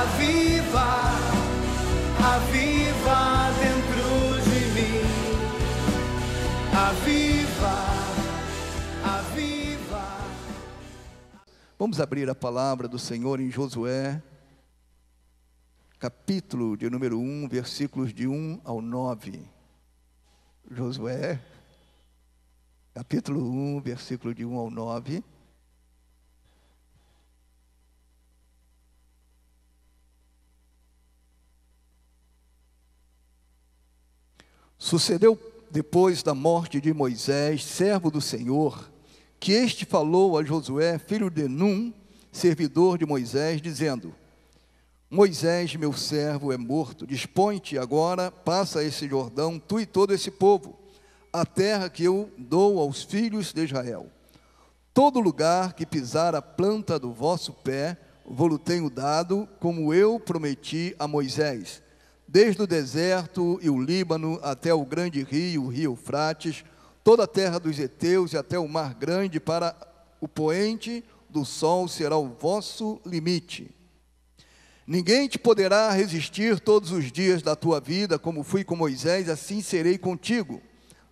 Aviva, aviva dentro de mim. Aviva, aviva. Vamos abrir a palavra do Senhor em Josué, capítulo de número 1, versículos de 1 ao 9. Josué, capítulo 1, versículo de 1 ao 9. Sucedeu depois da morte de Moisés, servo do Senhor, que este falou a Josué, filho de Num, servidor de Moisés, dizendo: Moisés, meu servo, é morto. Dispõe-te agora, passa esse Jordão, tu e todo esse povo, a terra que eu dou aos filhos de Israel. Todo lugar que pisar a planta do vosso pé, vou-lo tenho dado, como eu prometi a Moisés, desde o deserto e o Líbano até o grande rio, o rio Eufrates, toda a terra dos heteus e até o mar grande, para o poente do sol será o vosso limite. Ninguém te poderá resistir todos os dias da tua vida, como fui com Moisés, assim serei contigo.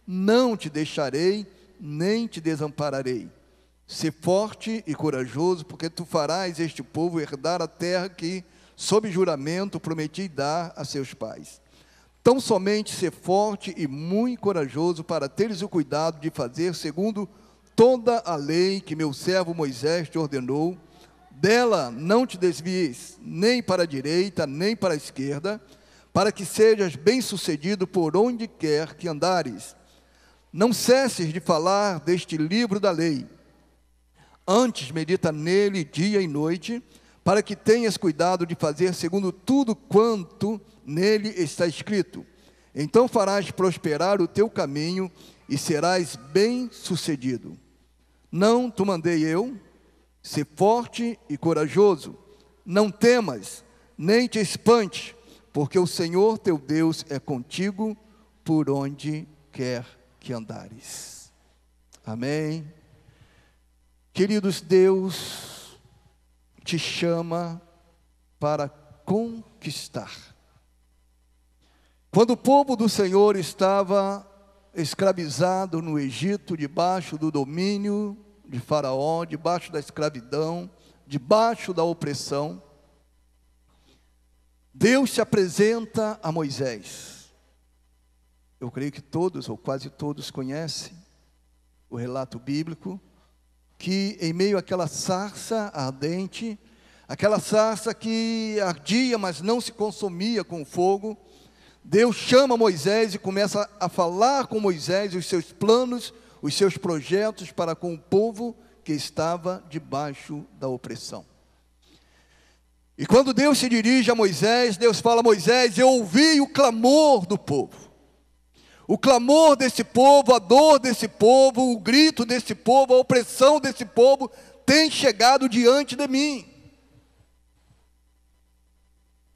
Não te deixarei, nem te desampararei. Sê forte e corajoso, porque tu farás este povo herdar a terra que, sob juramento, prometi dar a seus pais. Tão somente ser forte e muito corajoso, para teres o cuidado de fazer segundo toda a lei que meu servo Moisés te ordenou. Dela não te desvies, nem para a direita, nem para a esquerda, para que sejas bem-sucedido por onde quer que andares. Não cesses de falar deste livro da lei. Antes medita nele dia e noite, para que tenhas cuidado de fazer segundo tudo quanto nele está escrito. Então farás prosperar o teu caminho e serás bem-sucedido. Não te mandei eu? Sê forte e corajoso. Não temas, nem te espantes, porque o Senhor teu Deus é contigo por onde quer que andares. Amém. Queridos, Deus te chama para conquistar. Quando o povo do Senhor estava escravizado no Egito, debaixo do domínio de Faraó, debaixo da escravidão, debaixo da opressão, Deus se apresenta a Moisés. Eu creio que todos, ou quase todos, conhecem o relato bíblico, que em meio àquela sarça ardente, aquela sarça que ardia, mas não se consumia com fogo, Deus chama Moisés e começa a falar com Moisés os seus planos, os seus projetos para com o povo que estava debaixo da opressão. E quando Deus se dirige a Moisés, Deus fala: Moisés, eu ouvi o clamor do povo. O clamor desse povo, a dor desse povo, o grito desse povo, a opressão desse povo tem chegado diante de mim.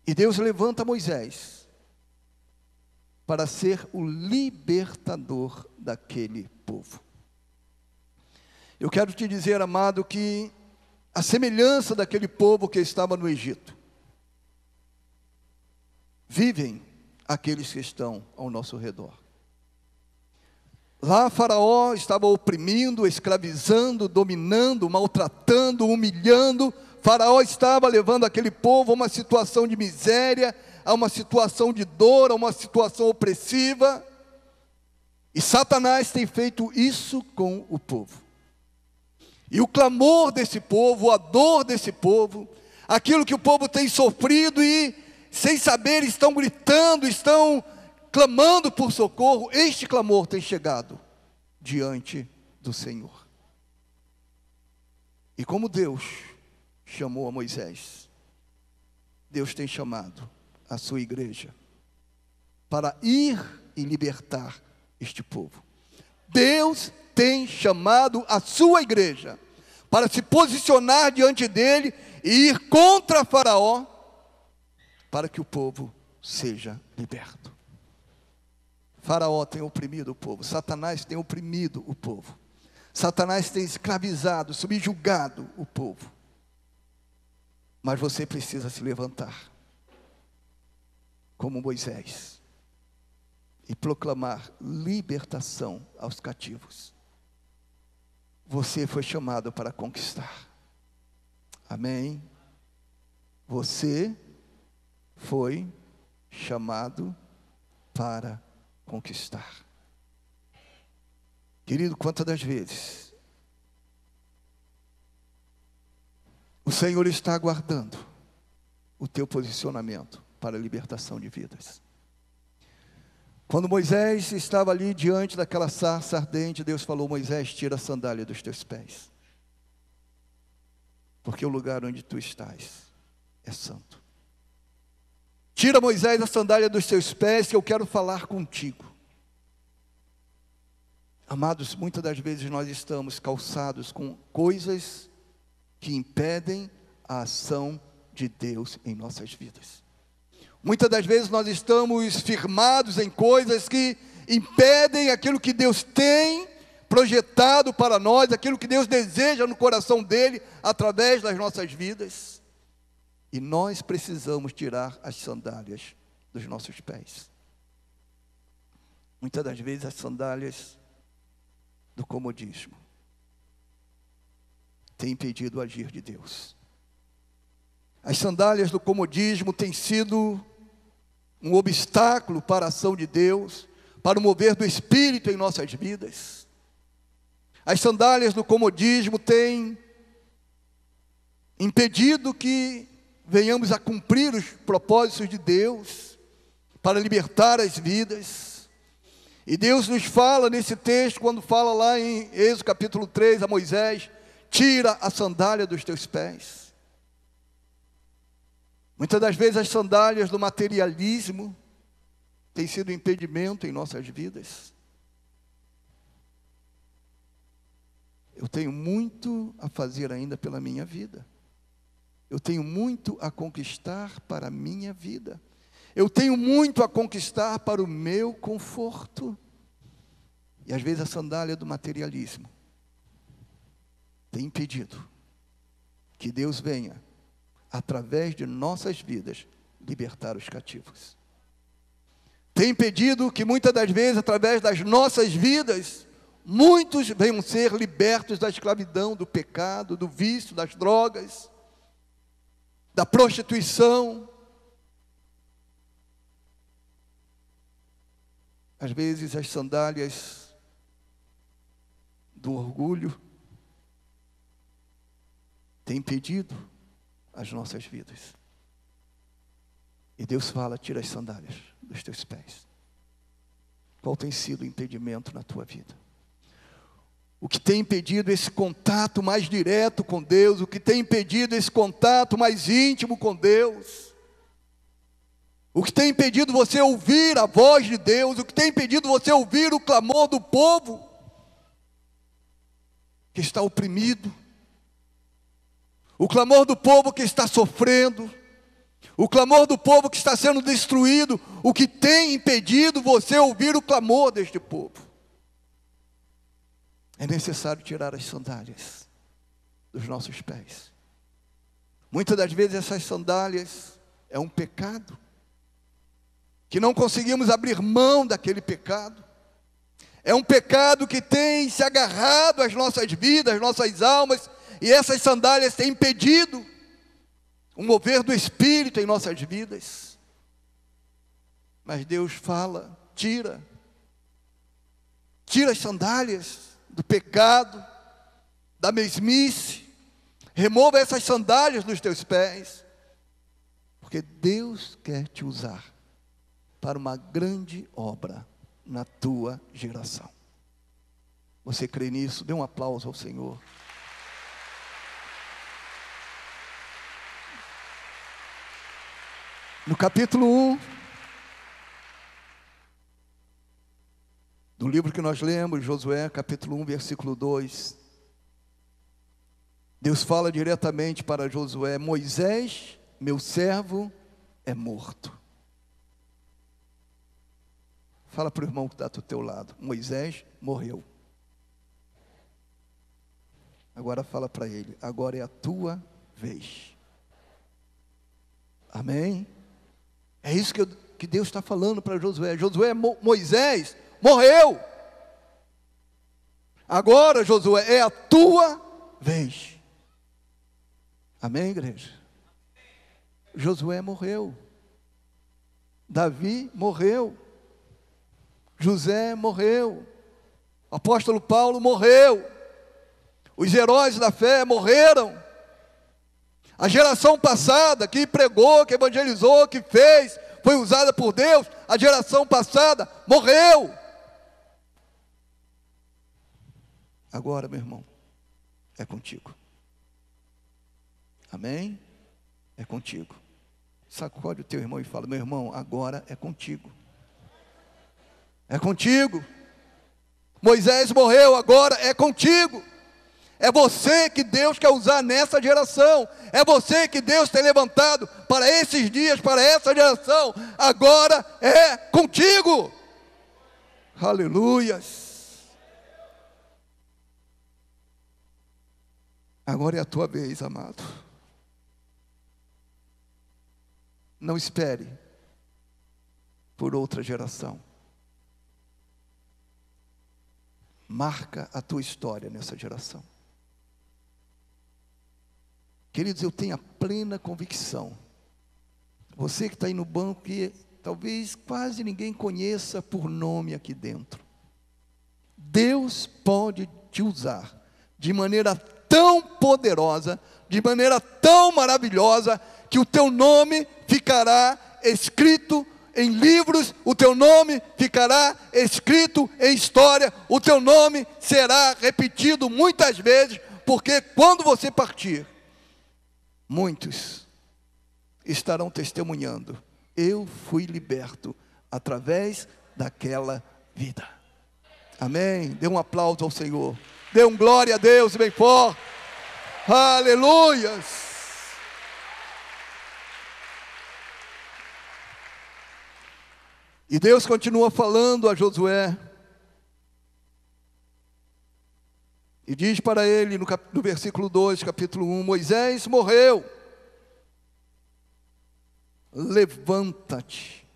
E Deus levanta Moisés para ser o libertador daquele povo. Eu quero te dizer, amado, que a semelhança daquele povo que estava no Egito, vivem aqueles que estão ao nosso redor. Lá Faraó estava oprimindo, escravizando, dominando, maltratando, humilhando. Faraó estava levando aquele povo a uma situação de miséria, a uma situação de dor, a uma situação opressiva. E Satanás tem feito isso com o povo. E o clamor desse povo, a dor desse povo, aquilo que o povo tem sofrido e, sem saber, estão gritando, estão clamando por socorro, este clamor tem chegado diante do Senhor. E como Deus chamou a Moisés, Deus tem chamado a sua igreja para ir e libertar este povo. Deus tem chamado a sua igreja para se posicionar diante dele e ir contra Faraó, para que o povo seja liberto. Faraó tem oprimido o povo, Satanás tem oprimido o povo, Satanás tem escravizado, subjugado o povo. Mas você precisa se levantar, como Moisés, e proclamar libertação aos cativos. Você foi chamado para conquistar. Amém? Você foi chamado para conquistar. Querido, quantas das vezes o Senhor está aguardando o teu posicionamento para a libertação de vidas? Quando Moisés estava ali diante daquela sarça ardente, Deus falou: Moisés, tira a sandália dos teus pés, porque o lugar onde tu estás é santo. Tira, Moisés, a sandália dos teus pés, que eu quero falar contigo. Amados, muitas das vezes nós estamos calçados com coisas que impedem a ação de Deus em nossas vidas. Muitas das vezes nós estamos firmados em coisas que impedem aquilo que Deus tem projetado para nós, aquilo que Deus deseja no coração dele, através das nossas vidas. E nós precisamos tirar as sandálias dos nossos pés. Muitas das vezes as sandálias do comodismo têm impedido o agir de Deus. As sandálias do comodismo têm sido um obstáculo para a ação de Deus, para o mover do Espírito em nossas vidas. As sandálias do comodismo têm impedido que venhamos a cumprir os propósitos de Deus, para libertar as vidas. E Deus nos fala nesse texto, quando fala lá em Êxodo capítulo 3 a Moisés: tira a sandália dos teus pés. Muitas das vezes as sandálias do materialismo têm sido um impedimento em nossas vidas. Eu tenho muito a fazer ainda pela minha vida. Eu tenho muito a conquistar para a minha vida. Eu tenho muito a conquistar para o meu conforto. E às vezes a sandália do materialismo tem impedido que Deus venha, através de nossas vidas, libertar os cativos. Tem impedido que muitas das vezes, através das nossas vidas, muitos venham ser libertos da escravidão, do pecado, do vício, das drogas, da prostituição. Às vezes as sandálias do orgulho têm impedido as nossas vidas. E Deus fala: tira as sandálias dos teus pés. Qual tem sido o impedimento na tua vida? O que tem impedido esse contato mais direto com Deus? O que tem impedido esse contato mais íntimo com Deus? O que tem impedido você ouvir a voz de Deus? O que tem impedido você ouvir o clamor do povo que está oprimido? O clamor do povo que está sofrendo, o clamor do povo que está sendo destruído. O que tem impedido você ouvir o clamor deste povo? É necessário tirar as sandálias dos nossos pés. Muitas das vezes essas sandálias é um pecado, que não conseguimos abrir mão daquele pecado. É um pecado que tem se agarrado às nossas vidas, às nossas almas, e essas sandálias têm impedido o mover do Espírito em nossas vidas. Mas Deus fala: tira as sandálias do pecado, da mesmice, remova essas sandálias dos teus pés, porque Deus quer te usar para uma grande obra na tua geração. Você crê nisso? Dê um aplauso ao Senhor. No capítulo 1 do livro que nós lemos, Josué, capítulo 1, versículo 2, Deus fala diretamente para Josué: Moisés, meu servo, é morto. Fala para o irmão que está do teu lado: Moisés morreu. Agora fala para ele: agora é a tua vez. Amém? É isso que Deus está falando para Josué. Moisés morreu. Agora, Josué, é a tua vez. Amém, igreja? Josué morreu. Davi morreu. José morreu. O apóstolo Paulo morreu. Os heróis da fé morreram. A geração passada que pregou, que evangelizou, que fez, foi usada por Deus, a geração passada morreu. Agora, meu irmão, é contigo. Amém? É contigo. Sacode o teu irmão e fala: meu irmão, agora é contigo. É contigo. Moisés morreu, agora é contigo. É você que Deus quer usar nessa geração. É você que Deus tem levantado para esses dias, para essa geração. Agora é contigo. Aleluias. Agora é a tua vez, amado. Não espere por outra geração. Marca a tua história nessa geração. Queridos, eu tenho a plena convicção. Você que está aí no banco, que talvez quase ninguém conheça por nome aqui dentro. Deus pode te usar de maneira tão poderosa, de maneira tão maravilhosa, que o teu nome ficará escrito em livros, o teu nome ficará escrito em história, o teu nome será repetido muitas vezes, porque quando você partir, muitos estarão testemunhando: eu fui liberto através daquela vida. Amém? Dê um aplauso ao Senhor. Dê um glória a Deus bem forte. Aleluias. E Deus continua falando a Josué. E diz para ele no versículo 2, capítulo 1, Moisés morreu. Levanta-te,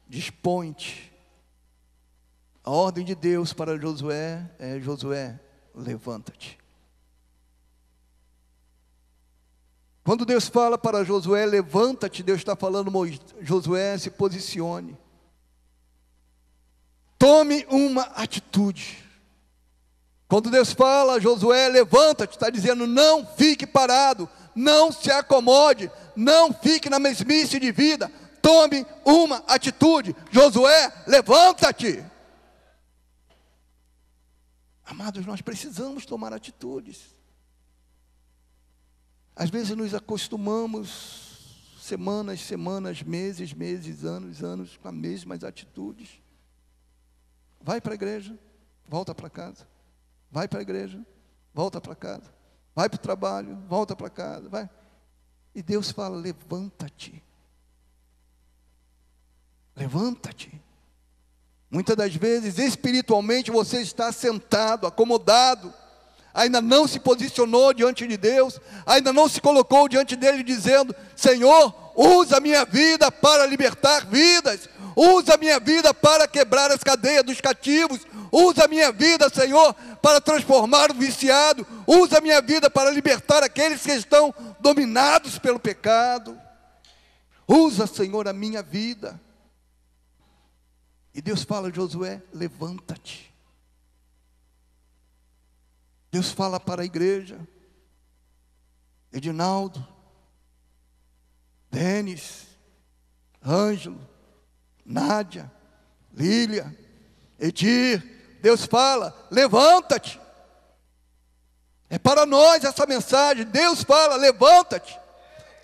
dispõe-te. A ordem de Deus para Josué é: Josué, levanta-te. Quando Deus fala para Josué, levanta-te, Deus está falando: Josué, se posicione. Tome uma atitude. Quando Deus fala, Josué, levanta-te, está dizendo: não fique parado, não se acomode, não fique na mesmice de vida, tome uma atitude. Josué, levanta-te. Amados, nós precisamos tomar atitudes. Às vezes nos acostumamos, semanas, meses, anos, com as mesmas atitudes. Vai para a igreja, volta para casa. Vai para a igreja, volta para casa. Vai para o trabalho, volta para casa. Vai. E Deus fala: levanta-te. Levanta-te. Muitas das vezes, espiritualmente, você está sentado, acomodado, ainda não se posicionou diante de Deus, ainda não se colocou diante dele dizendo: Senhor, usa a minha vida para libertar vidas, usa a minha vida para quebrar as cadeias dos cativos, usa a minha vida, Senhor, para transformar o viciado, usa a minha vida para libertar aqueles que estão dominados pelo pecado. Usa, Senhor, a minha vida. E Deus fala: Josué, levanta-te. Deus fala para a igreja: Edinaldo, Denis, Ângelo, Nádia, Lília, Edir. Deus fala: levanta-te. É para nós essa mensagem. Deus fala: levanta-te.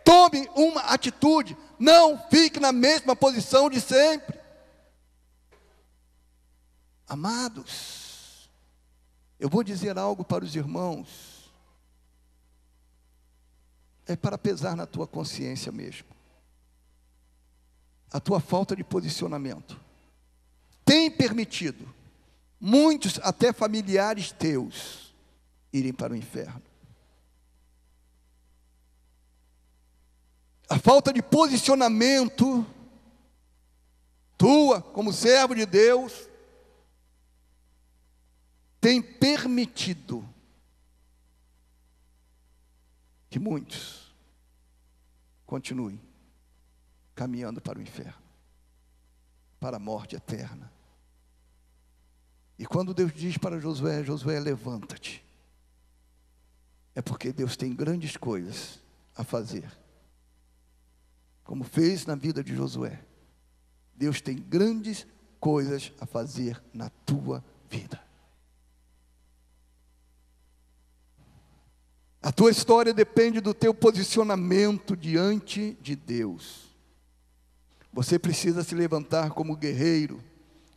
Tome uma atitude. Não fique na mesma posição de sempre. Amados, eu vou dizer algo para os irmãos. É para pesar na tua consciência mesmo. A tua falta de posicionamento tem permitido muitos, até familiares teus, irem para o inferno. A falta de posicionamento tua como servo de Deus tem permitido que muitos continuem caminhando para o inferno, para a morte eterna. E quando Deus diz para Josué: Josué, levanta-te, é porque Deus tem grandes coisas a fazer. Como fez na vida de Josué, Deus tem grandes coisas a fazer na tua vida. A tua história depende do teu posicionamento diante de Deus. Você precisa se levantar como guerreiro,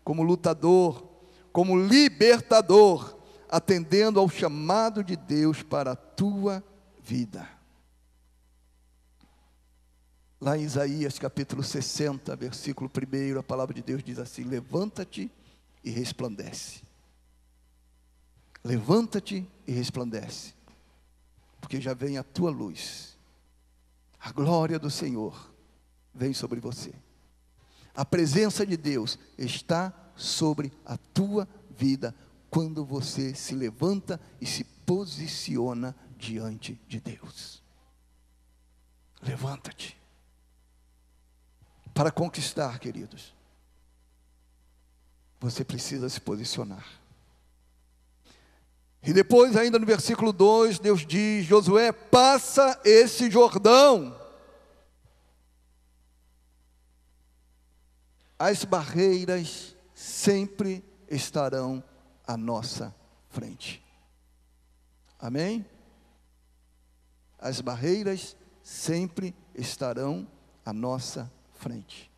como lutador, como libertador, atendendo ao chamado de Deus para a tua vida. Lá em Isaías capítulo 60, versículo 1, a palavra de Deus diz assim: levanta-te e resplandece. Levanta-te e resplandece, porque já vem a tua luz. A glória do Senhor vem sobre você. A presença de Deus está sobre a tua vida quando você se levanta e se posiciona diante de Deus. Levanta-te. Para conquistar, queridos, você precisa se posicionar. E depois, ainda no versículo 2, Deus diz: Josué, passa esse Jordão. As barreiras sempre estarão à nossa frente. Amém? As barreiras sempre estarão à nossa frente.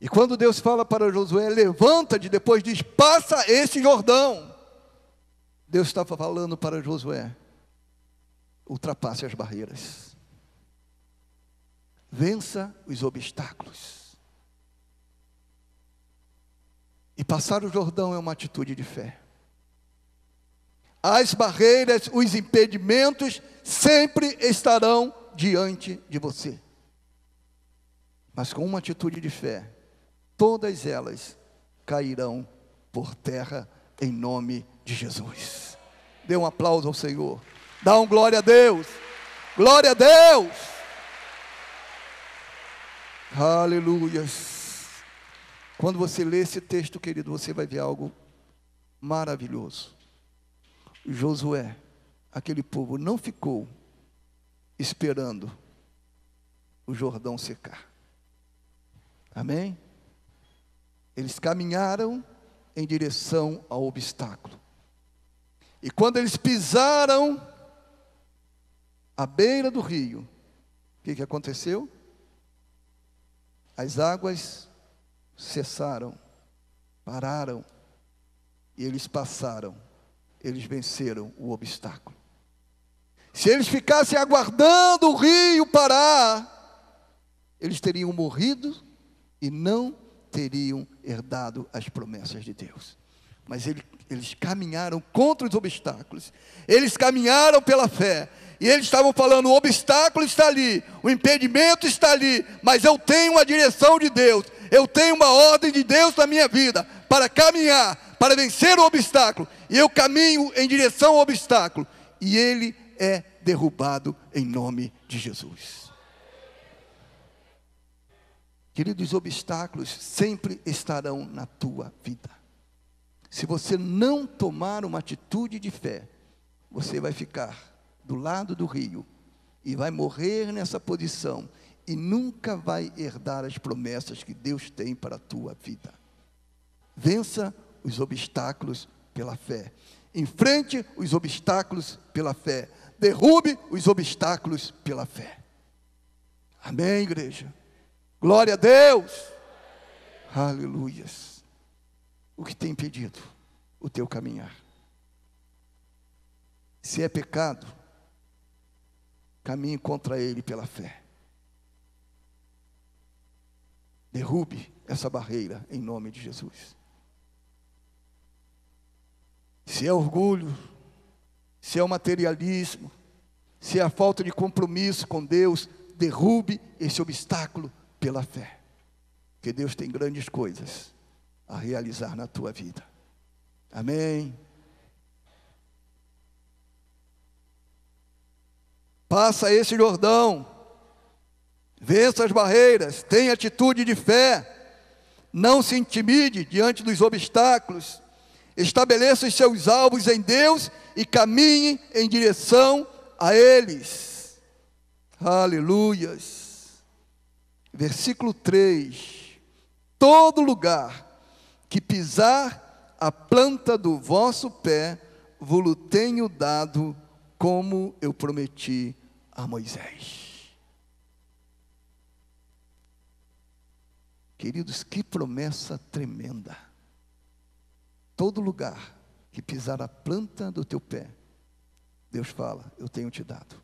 E quando Deus fala para Josué: levanta-te, depois diz: passa esse Jordão. Deus estava falando para Josué: ultrapasse as barreiras, vença os obstáculos. E passar o Jordão é uma atitude de fé. As barreiras, os impedimentos sempre estarão diante de você. Mas com uma atitude de fé, todas elas cairão por terra em nome de Jesus. Dê um aplauso ao Senhor. Dá um glória a Deus. Glória a Deus. Aleluias. Quando você lê esse texto, querido, você vai ver algo maravilhoso. Josué, aquele povo não ficou esperando o Jordão secar. Amém? Eles caminharam em direção ao obstáculo. E quando eles pisaram à beira do rio, o que aconteceu? As águas cessaram, pararam, e eles passaram, eles venceram o obstáculo. Se eles ficassem aguardando o rio parar, eles teriam morrido e não teriam herdado as promessas de Deus. Mas eles caminharam contra os obstáculos, eles caminharam pela fé, e eles estavam falando: o obstáculo está ali, o impedimento está ali, mas eu tenho a direção de Deus, eu tenho uma ordem de Deus na minha vida, para caminhar, para vencer o obstáculo, e eu caminho em direção ao obstáculo, e ele é derrubado em nome de Jesus. Queridos, os obstáculos sempre estarão na tua vida. Se você não tomar uma atitude de fé, você vai ficar do lado do rio e vai morrer nessa posição e nunca vai herdar as promessas que Deus tem para a tua vida. Vença os obstáculos pela fé. Enfrente os obstáculos pela fé. Derrube os obstáculos pela fé. Amém, igreja? Glória a Deus. Aleluias. O que tem impedido o teu caminhar? Se é pecado, caminhe contra ele pela fé. Derrube essa barreira em nome de Jesus. Se é orgulho, se é o materialismo, se é a falta de compromisso com Deus, derrube esse obstáculo pela fé. Porque Deus tem grandes coisas a realizar na tua vida. Amém? Passa esse Jordão, vença as barreiras, tenha atitude de fé, não se intimide diante dos obstáculos, estabeleça os seus alvos em Deus e caminhe em direção a eles. Aleluias. Versículo 3: todo lugar que pisar a planta do vosso pé, vos tenho dado, como eu prometi a Moisés. Queridos, que promessa tremenda. Todo lugar que pisar a planta do teu pé, Deus fala, eu tenho te dado.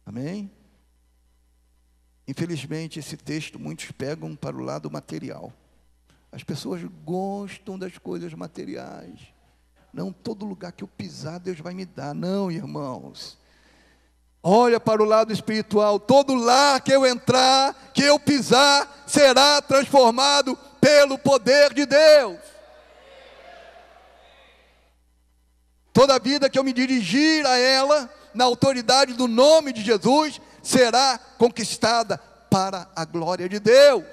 Amém? Infelizmente, esse texto muitos pegam para o lado material. As pessoas gostam das coisas materiais. Não, todo lugar que eu pisar, Deus vai me dar. Não, irmãos. Olha para o lado espiritual. Todo lar que eu entrar, que eu pisar, será transformado pelo poder de Deus. Toda vida que eu me dirigir a ela, na autoridade do nome de Jesus, será conquistada para a glória de Deus.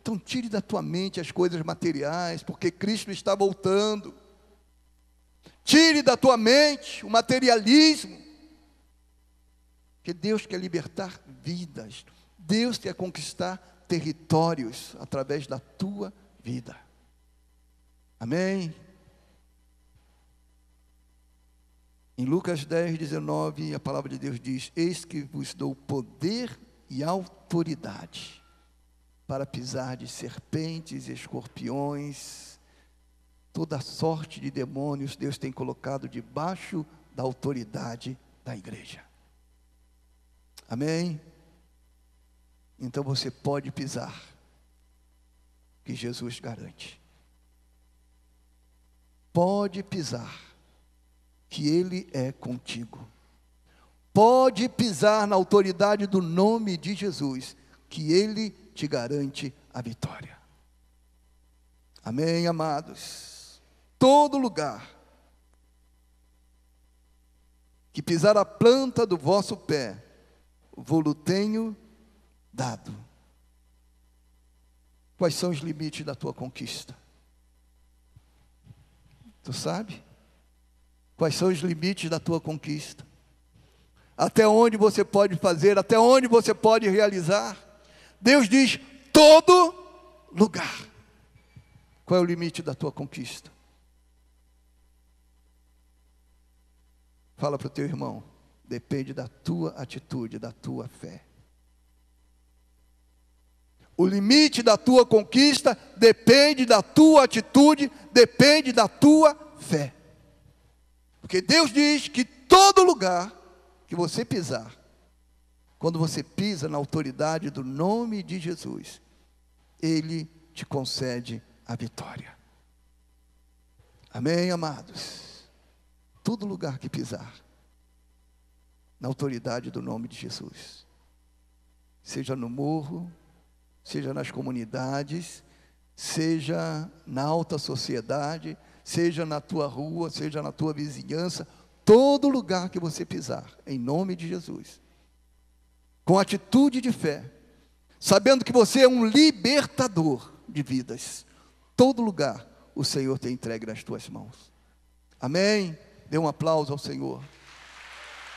Então tire da tua mente as coisas materiais, porque Cristo está voltando. Tire da tua mente o materialismo, porque Deus quer libertar vidas. Deus quer conquistar territórios através da tua vida. Amém? Em Lucas 10, 19, a palavra de Deus diz: eis que vos dou poder e autoridade para pisar de serpentes e escorpiões. Toda sorte de demônios Deus tem colocado debaixo da autoridade da igreja. Amém? Então você pode pisar, que Jesus garante. Pode pisar, que Ele é contigo. Pode pisar na autoridade do nome de Jesus, que Ele te garante a vitória. Amém, amados? Todo lugar que pisar a planta do vosso pé, vou-lo tenho dado. Quais são os limites da tua conquista? Tu sabe? Quais são os limites da tua conquista? Até onde você pode fazer, até onde você pode realizar? Deus diz, todo lugar. Qual é o limite da tua conquista? Fala para o teu irmão, depende da tua atitude, da tua fé. O limite da tua conquista depende da tua atitude, depende da tua fé. Porque Deus diz que todo lugar que você pisar, quando você pisa na autoridade do nome de Jesus, Ele te concede a vitória. Amém, amados? Todo lugar que pisar, na autoridade do nome de Jesus, seja no morro, seja nas comunidades, seja na alta sociedade, seja na tua rua, seja na tua vizinhança, todo lugar que você pisar, em nome de Jesus, com atitude de fé, sabendo que você é um libertador de vidas, todo lugar o Senhor tem entregue nas tuas mãos. Amém? Dê um aplauso ao Senhor.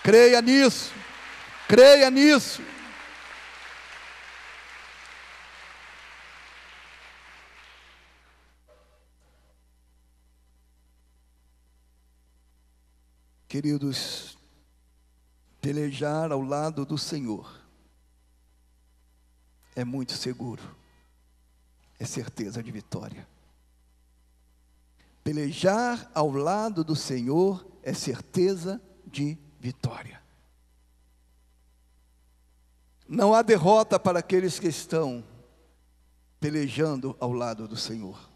Creia nisso, creia nisso. Queridos, pelejar ao lado do Senhor é muito seguro, é certeza de vitória. Pelejar ao lado do Senhor é certeza de vitória. Não há derrota para aqueles que estão pelejando ao lado do Senhor.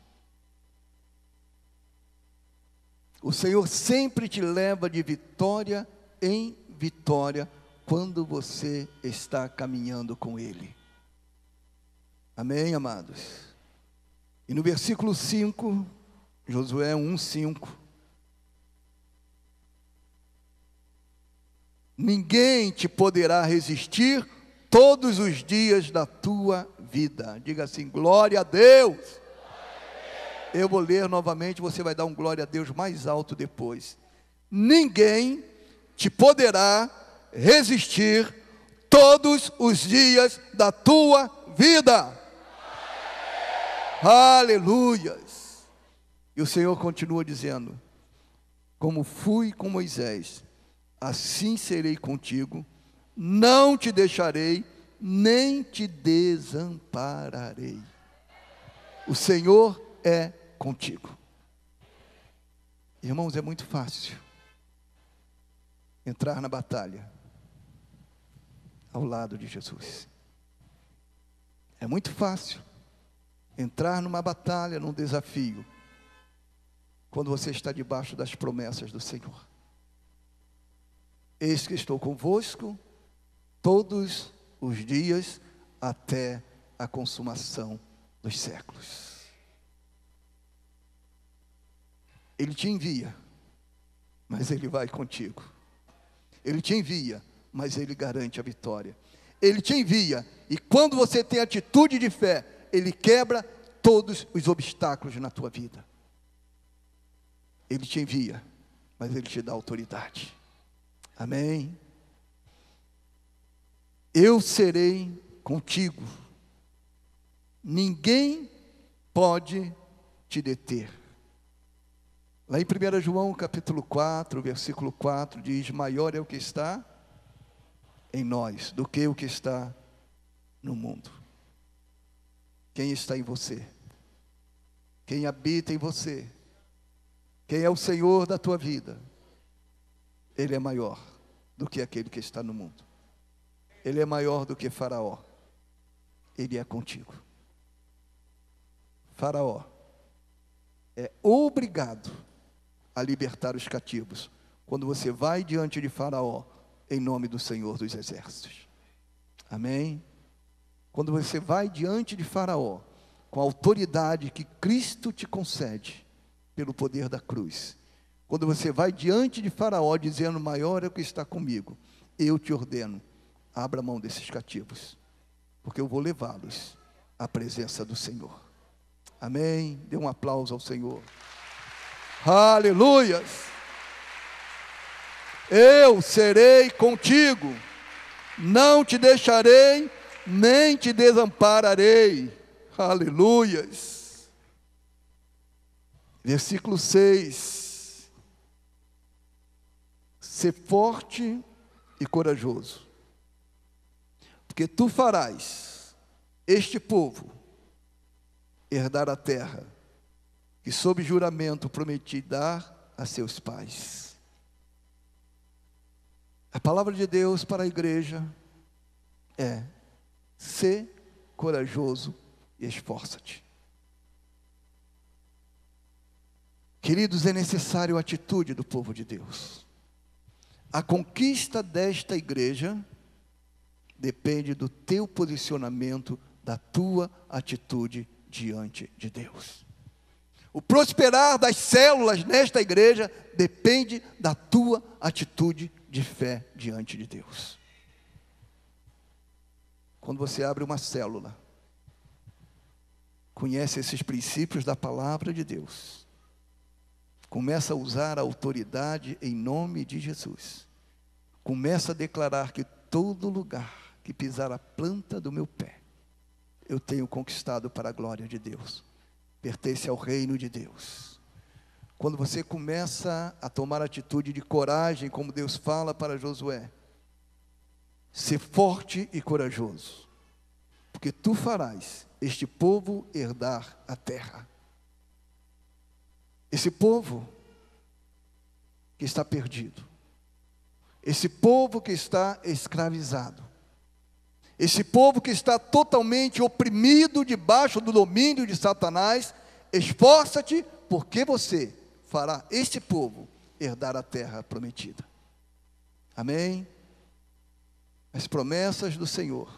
O Senhor sempre te leva de vitória em vitória quando você está caminhando com Ele. Amém, amados? E no versículo 5, Josué 1:5, ninguém te poderá resistir todos os dias da tua vida. Diga assim, glória a Deus. Eu vou ler novamente, você vai dar um glória a Deus mais alto depois. Ninguém te poderá resistir todos os dias da tua vida. Aleluias. E o Senhor continua dizendo, como fui com Moisés, assim serei contigo, não te deixarei, nem te desampararei. O Senhor é contigo. Irmãos, é muito fácil entrar na batalha ao lado de Jesus. É muito fácil entrar numa batalha, num desafio, quando você está debaixo das promessas do Senhor. Eis que estou convosco todos os dias até a consumação dos séculos. Ele te envia, mas Ele vai contigo. Ele te envia, mas Ele garante a vitória. Ele te envia, e quando você tem atitude de fé, Ele quebra todos os obstáculos na tua vida. Ele te envia, mas Ele te dá autoridade. Amém? Eu serei contigo. Ninguém pode te deter. Lá em 1 João capítulo 4, versículo 4, diz, maior é o que está em nós do que o que está no mundo. Quem está em você? Quem habita em você? Quem é o Senhor da tua vida? Ele é maior do que aquele que está no mundo. Ele é maior do que Faraó. Ele é contigo. Faraó é obrigado a libertar os cativos quando você vai diante de Faraó em nome do Senhor dos Exércitos. Amém? Quando você vai diante de Faraó com a autoridade que Cristo te concede pelo poder da cruz, quando você vai diante de Faraó dizendo, maior é o que está comigo, eu te ordeno, abra mão desses cativos, porque eu vou levá-los à presença do Senhor. Amém? Dê um aplauso ao Senhor. Aleluias. Eu serei contigo, não te deixarei, nem te desampararei. Aleluias. Versículo 6. Ser forte e corajoso, porque tu farás este povo herdar a terra que sob juramento prometi dar a seus pais. A palavra de Deus para a igreja é: sê corajoso e esforça-te. Queridos, é necessário a atitude do povo de Deus. A conquista desta igreja depende do teu posicionamento, da tua atitude diante de Deus. O prosperar das células nesta igreja depende da tua atitude de fé diante de Deus. Quando você abre uma célula, conhece esses princípios da palavra de Deus, começa a usar a autoridade em nome de Jesus, começa a declarar que todo lugar que pisar a planta do meu pé, eu tenho conquistado para a glória de Deus, pertence ao reino de Deus. Quando você começa a tomar atitude de coragem, como Deus fala para Josué, ser forte e corajoso, porque tu farás este povo herdar a terra. Esse povo que está perdido, esse povo que está escravizado, esse povo que está totalmente oprimido debaixo do domínio de Satanás, esforça-te, porque você fará este povo herdar a terra prometida. Amém? As promessas do Senhor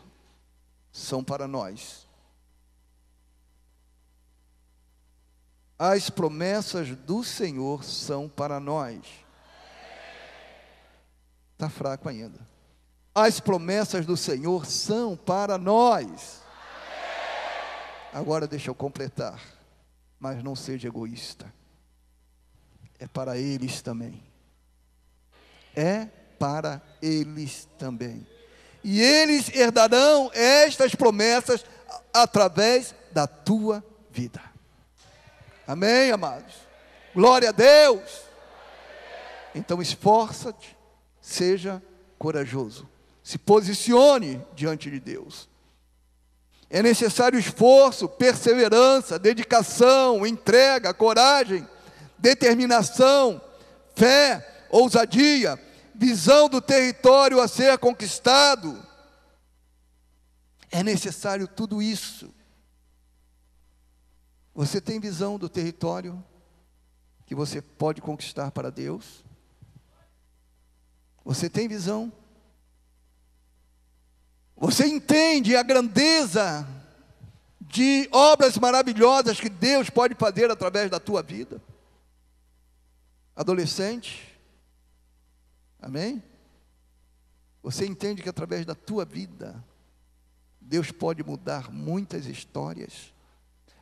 são para nós. As promessas do Senhor são para nós. Está fraco ainda. As promessas do Senhor são para nós. Agora deixa eu completar. Mas não seja egoísta. É para eles também. É para eles também. E eles herdarão estas promessas através da tua vida. Amém, amados? Glória a Deus. Então esforça-te, seja corajoso. Se posicione diante de Deus. É necessário esforço, perseverança, dedicação, entrega, coragem, determinação, fé, ousadia, visão do território a ser conquistado. É necessário tudo isso. Você tem visão do território que você pode conquistar para Deus? Você tem visão? Você entende a grandeza de obras maravilhosas que Deus pode fazer através da tua vida? Adolescente, amém? Você entende que através da tua vida, Deus pode mudar muitas histórias?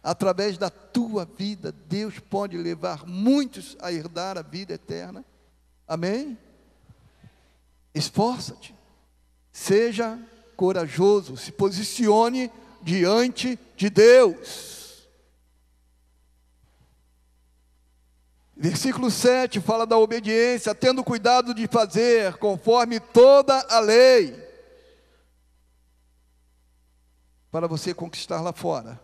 Através da tua vida, Deus pode levar muitos a herdar a vida eterna? Amém? Esforça-te, seja corajoso, se posicione diante de Deus. Versículo 7 fala da obediência, tendo cuidado de fazer conforme toda a lei. Para você conquistar lá fora,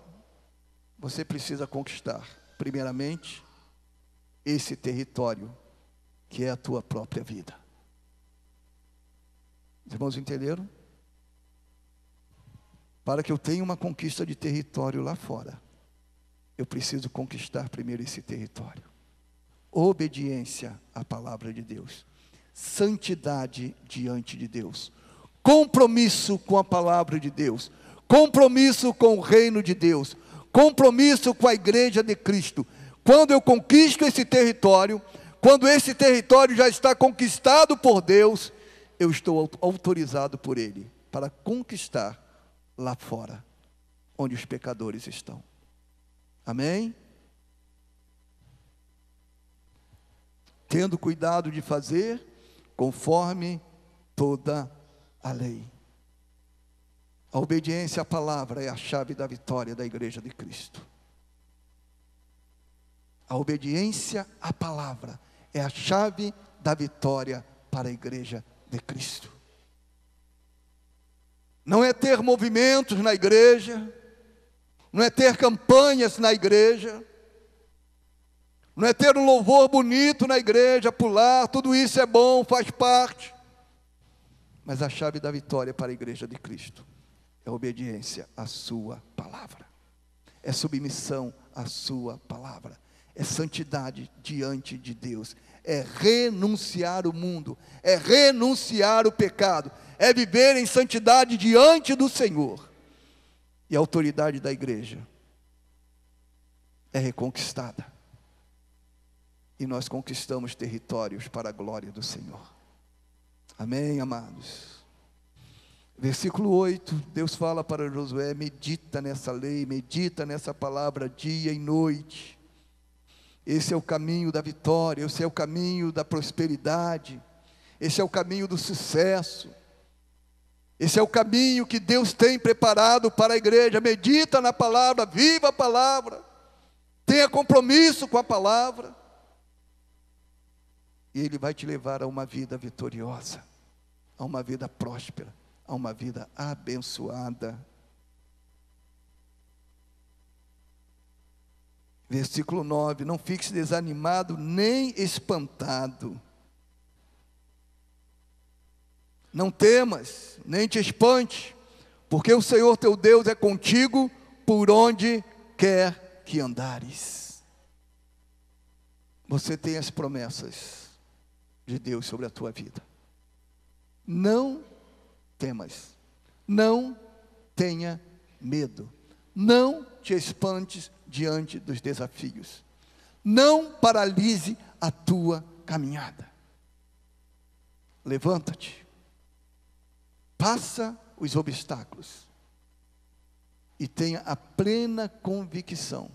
você precisa conquistar, primeiramente, esse território, que é a tua própria vida. Os irmãos entenderam? Para que eu tenha uma conquista de território lá fora, eu preciso conquistar primeiro esse território. Obediência à palavra de Deus, santidade diante de Deus, compromisso com a palavra de Deus, compromisso com o reino de Deus, compromisso com a igreja de Cristo. Quando eu conquisto esse território, quando esse território já está conquistado por Deus, eu estou autorizado por Ele para conquistar lá fora, onde os pecadores estão. Amém? Tendo cuidado de fazer conforme toda a lei. A obediência à palavra é a chave da vitória da igreja de Cristo. A obediência à palavra é a chave da vitória para a igreja de Cristo. Não é ter movimentos na igreja, não é ter campanhas na igreja, não é ter um louvor bonito na igreja, pular, tudo isso é bom, faz parte. Mas a chave da vitória para a igreja de Cristo é obediência à sua palavra, é submissão à sua palavra, é santidade diante de Deus, é renunciar o mundo, é renunciar o pecado, é viver em santidade diante do Senhor. E a autoridade da igreja é reconquistada. E nós conquistamos territórios para a glória do Senhor. Amém, amados? Versículo 8, Deus fala para Josué: medita nessa lei, medita nessa palavra dia e noite. Esse é o caminho da vitória, esse é o caminho da prosperidade, esse é o caminho do sucesso, esse é o caminho que Deus tem preparado para a igreja. Medita na palavra, viva a palavra, tenha compromisso com a palavra, e Ele vai te levar a uma vida vitoriosa, a uma vida próspera, a uma vida abençoada. Versículo 9, não fiques desanimado nem espantado. Não temas, nem te espante, porque o Senhor teu Deus é contigo por onde quer que andares. Você tem as promessas de Deus sobre a tua vida. Não temas. Não tenha medo. Não te espantes diante dos desafios. Não paralise a tua caminhada. Levanta-te. Passa os obstáculos. E tenha a plena convicção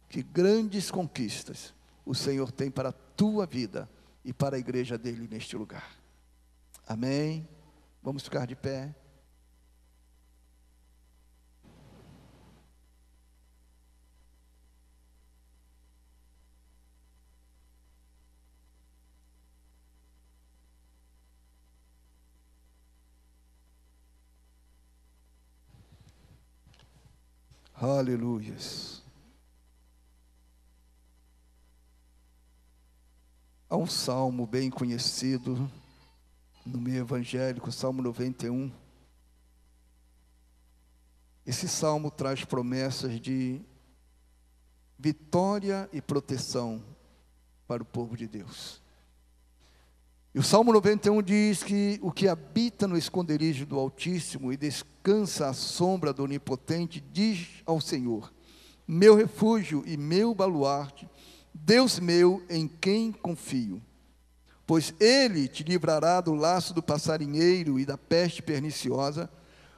que grandes conquistas o Senhor tem para a tua vida e para a igreja dele neste lugar. Amém? Vamos ficar de pé. Aleluias. Há um salmo bem conhecido no meio evangélico, Salmo 91. Esse salmo traz promessas de vitória e proteção para o povo de Deus. E o Salmo 91 diz que o que habita no esconderijo do Altíssimo e descansa à sombra do Onipotente, diz ao Senhor: meu refúgio e meu baluarte, Deus meu em quem confio. Pois Ele te livrará do laço do passarinheiro e da peste perniciosa,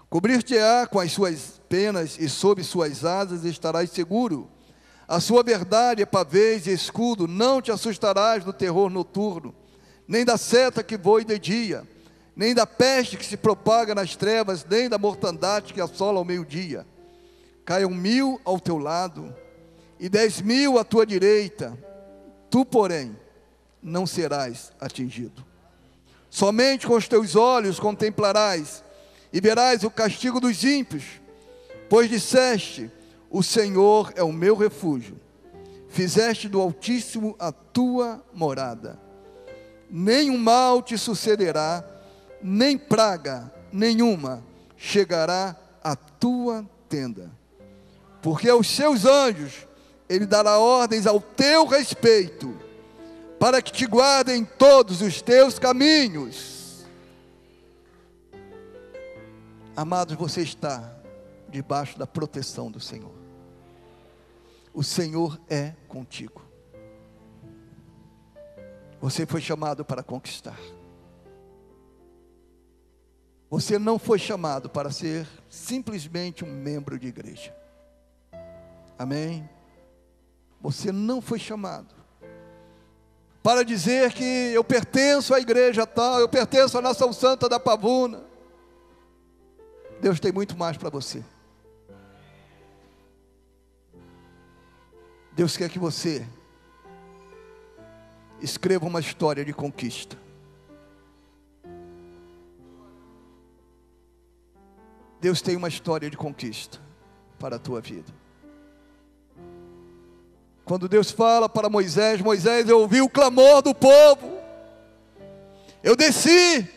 cobrir-te-á com as suas penas e sob suas asas estarás seguro. A sua verdade é pavês e escudo, não te assustarás do terror noturno, nem da seta que voe de dia, nem da peste que se propaga nas trevas, nem da mortandade que assola ao meio-dia. Caiam 1000 ao teu lado, e 10.000 à tua direita, tu, porém, não serás atingido. Somente com os teus olhos contemplarás, e verás o castigo dos ímpios, pois disseste: o Senhor é o meu refúgio, fizeste do Altíssimo a tua morada. Nenhum mal te sucederá, nem praga nenhuma chegará à tua tenda, porque aos seus anjos Ele dará ordens ao teu respeito, para que te guardem todos os teus caminhos. Amados, você está debaixo da proteção do Senhor. O Senhor é contigo. Você foi chamado para conquistar. Você não foi chamado para ser simplesmente um membro de igreja. Amém? Você não foi chamado para dizer que eu pertenço à igreja tal, eu pertenço à Nação Santa da Pavuna. Deus tem muito mais para você. Deus quer que você escreva uma história de conquista. Deus tem uma história de conquista para a tua vida. Quando Deus fala para Moisés: Moisés, eu ouvi o clamor do povo, eu desci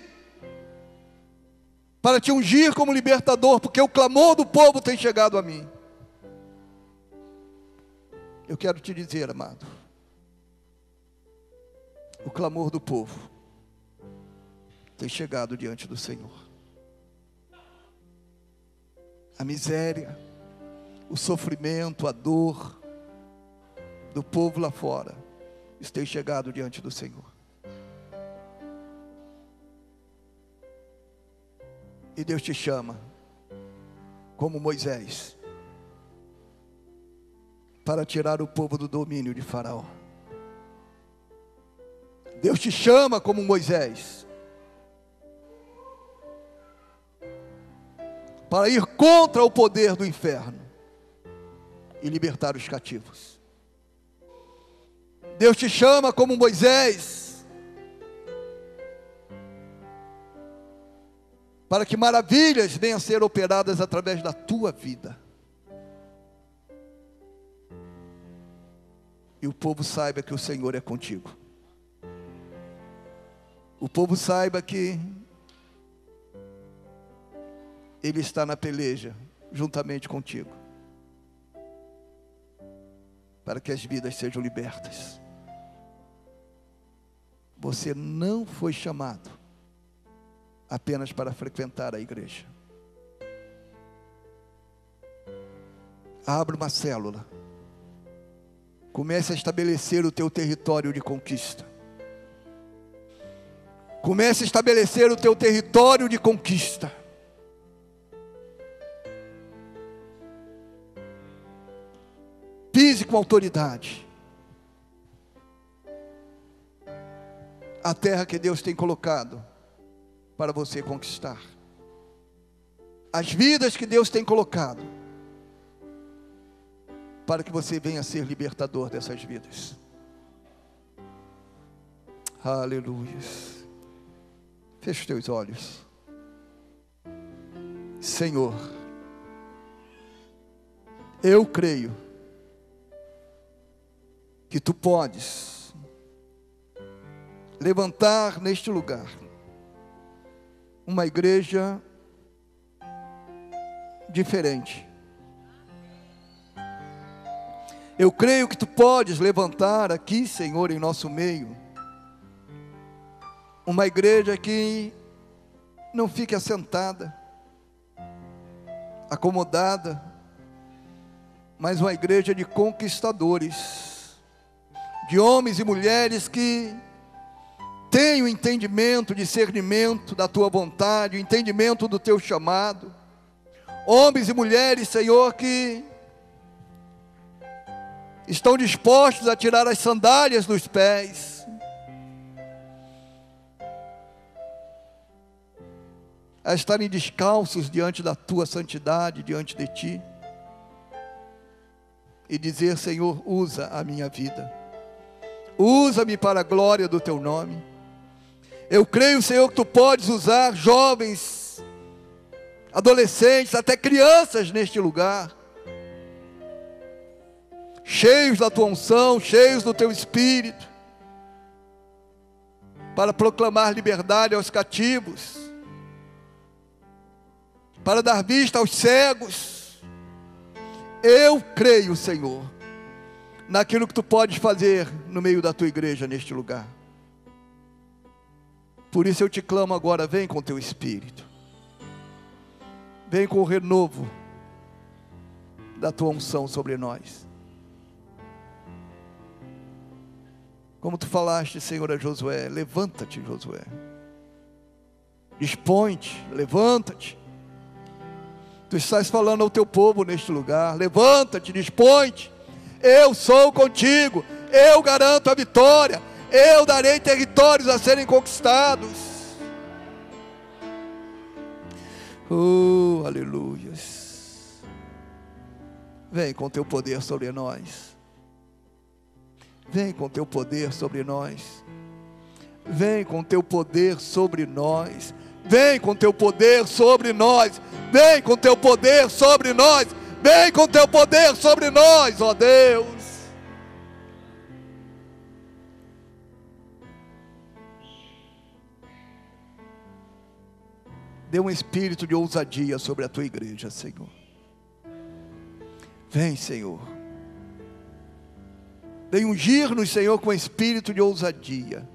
para te ungir como libertador, porque o clamor do povo tem chegado a mim. Eu quero te dizer, amado, o clamor do povo tem chegado diante do Senhor. A miséria, o sofrimento, a dor do povo lá fora, isso tem chegado diante do Senhor. E Deus te chama, como Moisés, para tirar o povo do domínio de Faraó. Deus te chama como Moisés, para ir contra o poder do inferno e libertar os cativos. Deus te chama como Moisés, para que maravilhas venham a ser operadas através da tua vida. E o povo saiba que o Senhor é contigo. O povo saiba que Ele está na peleja, juntamente contigo, para que as vidas sejam libertas. Você não foi chamado apenas para frequentar a igreja. Abra uma célula. Comece a estabelecer o teu território de conquista. Comece a estabelecer o teu território de conquista. Pise com autoridade. A terra que Deus tem colocado para você conquistar. As vidas que Deus tem colocado para que você venha a ser libertador dessas vidas. Aleluia. Feche os teus olhos. Senhor, eu creio que Tu podes levantar neste lugar uma igreja diferente. Eu creio que Tu podes levantar aqui, Senhor, em nosso meio, uma igreja que não fique assentada, acomodada, mas uma igreja de conquistadores, de homens e mulheres que têm o entendimento, discernimento da Tua vontade, o entendimento do Teu chamado. Homens e mulheres, Senhor, que estão dispostos a tirar as sandálias dos pés, a estarem descalços diante da Tua santidade, diante de Ti, e dizer: Senhor, usa a minha vida, usa-me para a glória do Teu nome. Eu creio, Senhor, que Tu podes usar jovens, adolescentes, até crianças neste lugar, cheios da Tua unção, cheios do Teu Espírito, para proclamar liberdade aos cativos, para dar vista aos cegos. Eu creio, Senhor, naquilo que Tu podes fazer no meio da Tua igreja neste lugar. Por isso eu te clamo agora: vem com Teu Espírito, vem com o renovo da Tua unção sobre nós. Como Tu falaste, Senhor, a Josué: levanta-te, Josué, dispõe-te, levanta-te. Tu estás falando ao Teu povo neste lugar: levanta-te, dispõe-te, eu sou contigo, eu garanto a vitória, eu darei territórios a serem conquistados. Oh, aleluias. Vem com Teu poder sobre nós. Vem com Teu poder sobre nós. Vem com Teu poder sobre nós. Vem com Teu poder sobre nós. Vem com Teu poder sobre nós. Vem com Teu poder sobre nós, ó Deus. Dê um espírito de ousadia sobre a Tua igreja, Senhor. Vem, Senhor. Vem ungir-nos, Senhor, com espírito de ousadia.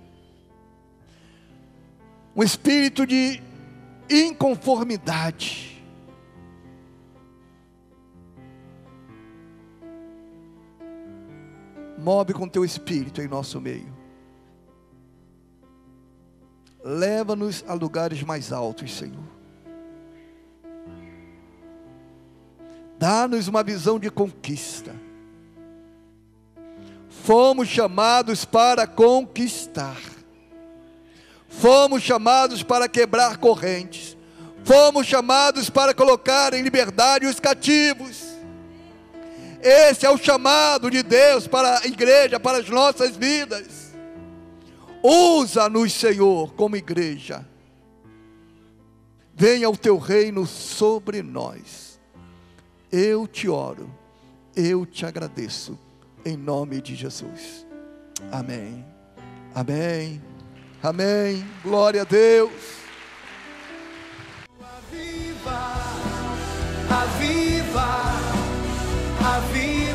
Um espírito de inconformidade. Move com Teu Espírito em nosso meio. Leva-nos a lugares mais altos, Senhor. Dá-nos uma visão de conquista. Fomos chamados para conquistar. Fomos chamados para quebrar correntes. Fomos chamados para colocar em liberdade os cativos. Esse é o chamado de Deus para a igreja, para as nossas vidas. Usa-nos, Senhor, como igreja. Venha o Teu reino sobre nós. Eu te oro, eu te agradeço, em nome de Jesus. Amém. Amém. Amém. Glória a Deus. Aviva, aviva, aviva.